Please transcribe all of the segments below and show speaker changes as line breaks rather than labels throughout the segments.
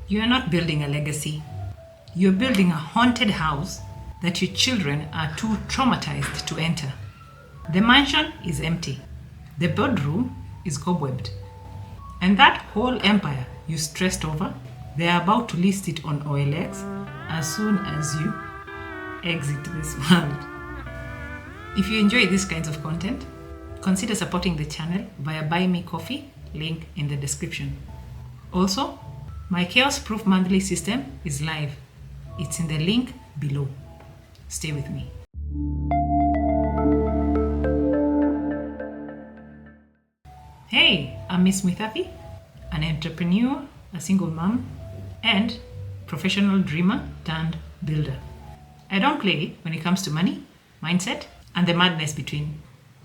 You are not building a legacy. You're building a haunted house that your children are too traumatized to enter. The mansion is empty. The bedroom is cobwebbed. And that whole empire you stressed over, they are about to list it on OLX as soon as you exit this world. If you enjoy these kinds of content, consider supporting the channel via Buy Me Coffee, link in the description. Also, my chaos-proof monthly system is live. It's in the link below. Stay with me. Hey, I'm Miss Muithathi, an entrepreneur, a single mom, and professional dreamer turned builder. I don't play when it comes to money, mindset, and the madness between.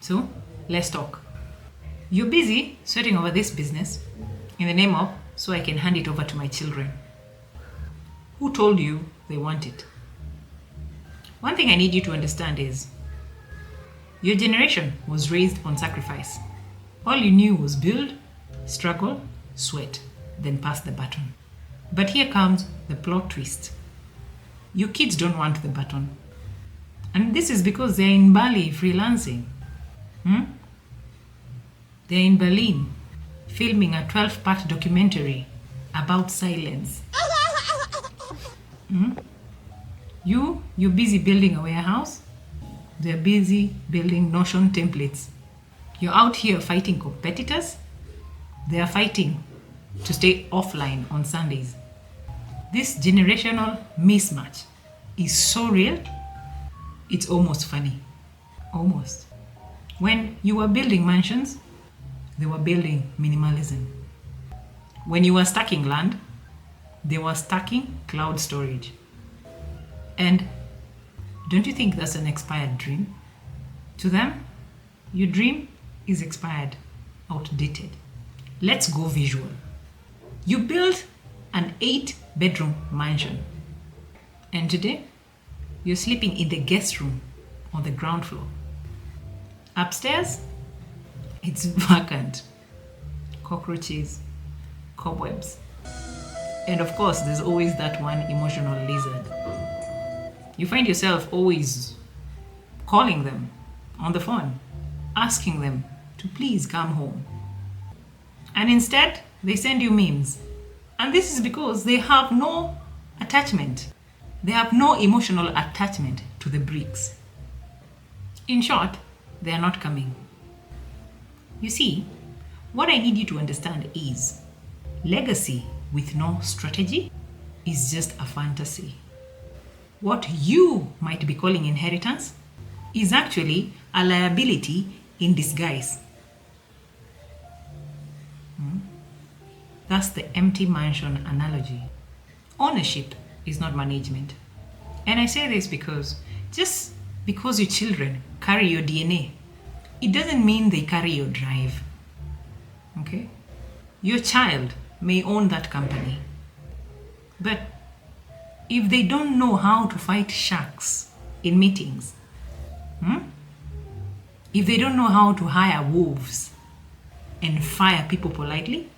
So, let's talk. You're busy sweating over this business in the name of so I can hand it over to my children. Who told you they want it? One thing I need you to understand is your generation was raised on sacrifice. All you knew was build, struggle, sweat, then pass the baton. But here comes the plot twist. Your kids don't want the baton. And this is because they're in Bali freelancing. They're in Berlin filming a 12-part documentary about silence. You're busy building a warehouse. They're busy building Notion templates. You're out here fighting competitors. They are fighting to stay offline on Sundays. This generational mismatch is so real, it's almost funny. Almost. When you were building mansions, they were building minimalism. When you were stacking land, they were stacking cloud storage. And don't you think that's an expired dream? To them, your dream is expired, outdated. Let's go visual. You built an 8-bedroom mansion. And today, you're sleeping in the guest room on the ground floor. Upstairs, it's vacant. Cockroaches, cobwebs. And of course, there's always that one emotional lizard. You find yourself always calling them on the phone, asking them to please come home. And instead, they send you memes. And this is because they have no attachment. They have no emotional attachment to the bricks. In short, they are not coming. You see, what I need you to understand is legacy with no strategy is just a fantasy. What you might be calling inheritance is actually a liability in disguise. That's the empty mansion analogy. Ownership is not management. And I say this because just because your children carry your DNA, it doesn't mean they carry your drive. Okay? Your child may own that company, but if they don't know how to fight sharks in meetings, if they don't know how to hire wolves and fire people politely,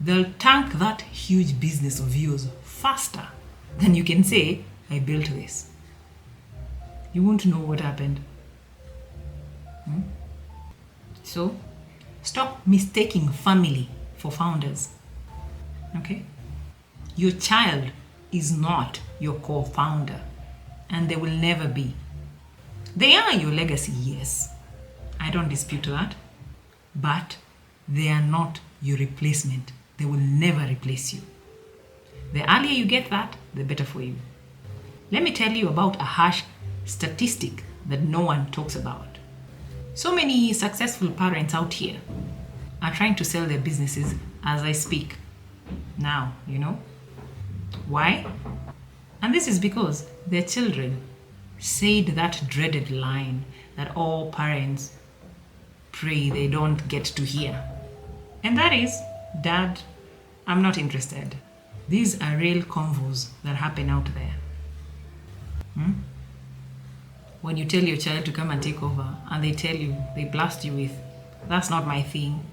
they'll tank that huge business of yours faster than you can say, I built this. You won't know what happened. So, stop mistaking family for founders. Okay? Your child is not your co-founder, and they will never be. They are your legacy, yes. I don't dispute that. But they are not your replacement. They will never replace you. The earlier you get that, the better for you. Let me tell you about a harsh statistic that no one talks about. So many successful parents out here are trying to sell their businesses as I speak. Now, Why? And this is because their children said that dreaded line that all parents pray they don't get to hear. And that is, Dad, I'm not interested. These are real convos that happen out there. When you tell your child to come and take over and they blast you with, that's not my thing.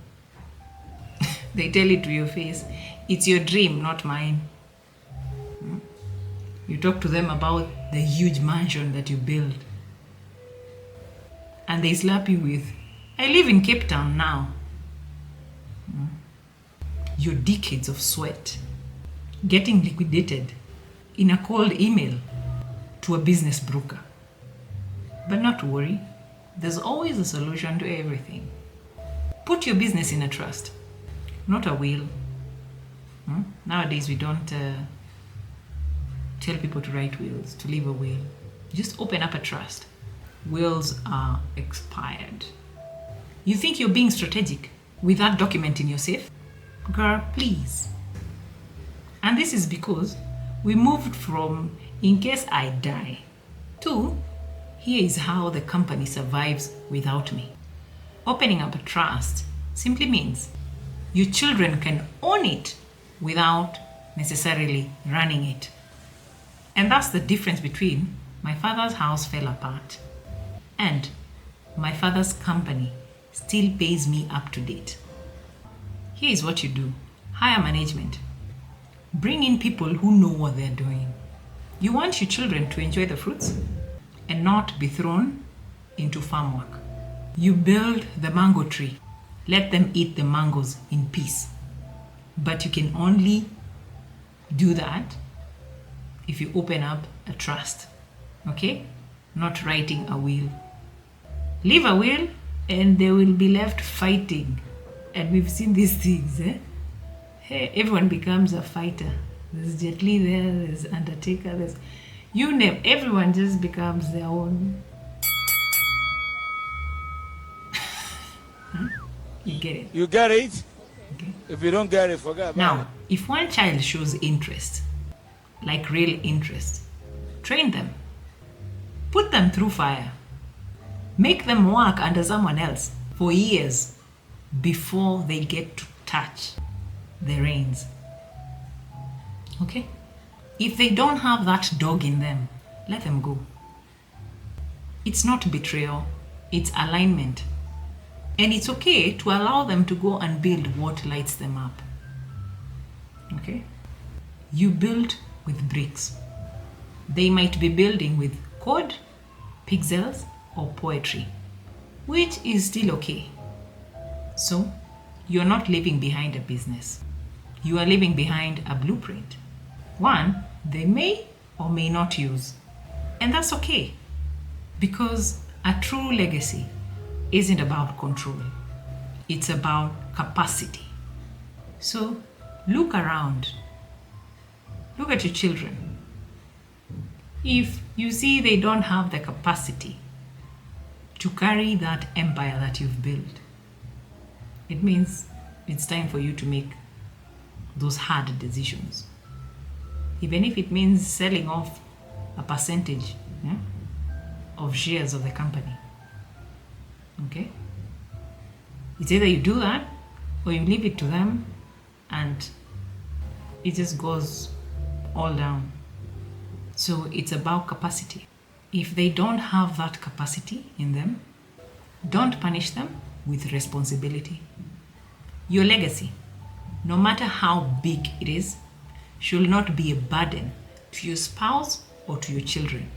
They tell it to your face. It's your dream, not mine. You talk to them about the huge mansion that you build. And they slap you with, I live in Cape Town now. Your decades of sweat getting liquidated in a cold email to a business broker. But not to worry, there's always a solution to everything. Put your business in a trust, not a will. Nowadays, we don't tell people to write wills, to leave a will. Just open up a trust. Wills are expired. You think you're being strategic with that document in your safe? Girl, please. And this is because we moved from in case I die to here is how the company survives without me. Opening up a trust simply means your children can own it without necessarily running it. And that's the difference between my father's house fell apart and my father's company still pays me up to date. Here is what you do. Hire management. Bring in people who know what they're doing. You want your children to enjoy the fruits and not be thrown into farm work. You build the mango tree. Let them eat the mangoes in peace. But you can only do that if you open up a trust. Okay? Not writing a will. Leave a will and they will be left fighting. And we've seen these things. Hey, everyone becomes a fighter. There's Jet Li there, there's Undertaker, there's you name, everyone just becomes their own. You get it?
You get it?
Okay.
If you don't get it, forget about it.
Now, if one child shows interest, like real interest, train them. Put them through fire. Make them work under someone else for years before they get to touch the reins. Okay? If they don't have that dog in them, let them go. It's not betrayal, it's alignment. And it's okay to allow them to go and build what lights them up. Okay? You build with bricks. They might be building with code, pixels, or poetry, which is still okay. So, you're not leaving behind a business. You are leaving behind a blueprint. One they may or may not use. And that's okay, because a true legacy isn't about control. It's about capacity. So look around. Look at your children. If you see they don't have the capacity to carry that empire that you've built, it means it's time for you to make those hard decisions. Even if it means selling off a percentage of shares of the company. Okay? It's either you do that or you leave it to them and it just goes all down. So it's about capacity. If they don't have that capacity in them, don't punish them with responsibility. Your legacy, no matter how big it is, should not be a burden to your spouse or to your children.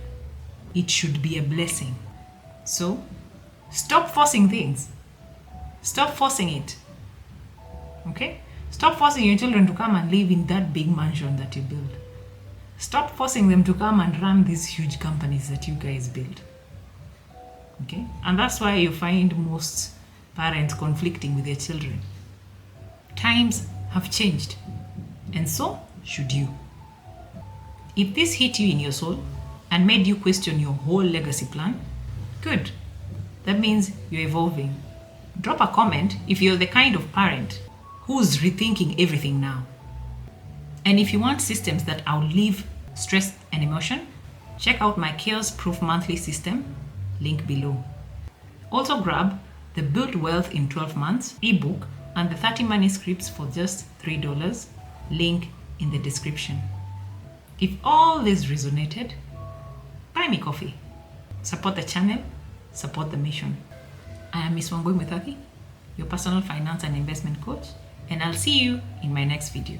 It should be a blessing. So, stop forcing things. Stop forcing it. Okay? Stop forcing your children to come and live in that big mansion that you build. Stop forcing them to come and run these huge companies that you guys build. Okay? And that's why you find most parents conflicting with their children. Times have changed. And so should you. If this hit you in your soul and made you question your whole legacy plan, good. That means you're evolving. Drop a comment if you're the kind of parent who's rethinking everything now. And if you want systems that outlive stress and emotion, check out my Chaos Proof monthly system, link below. Also grab the Build Wealth in 12 Months ebook and the 30 manuscripts for just $3, link in the description. If all this resonated, buy me coffee. Support the channel, support the mission. I am Miss Wangui Muithathi, your personal finance and investment coach, and I'll see you in my next video.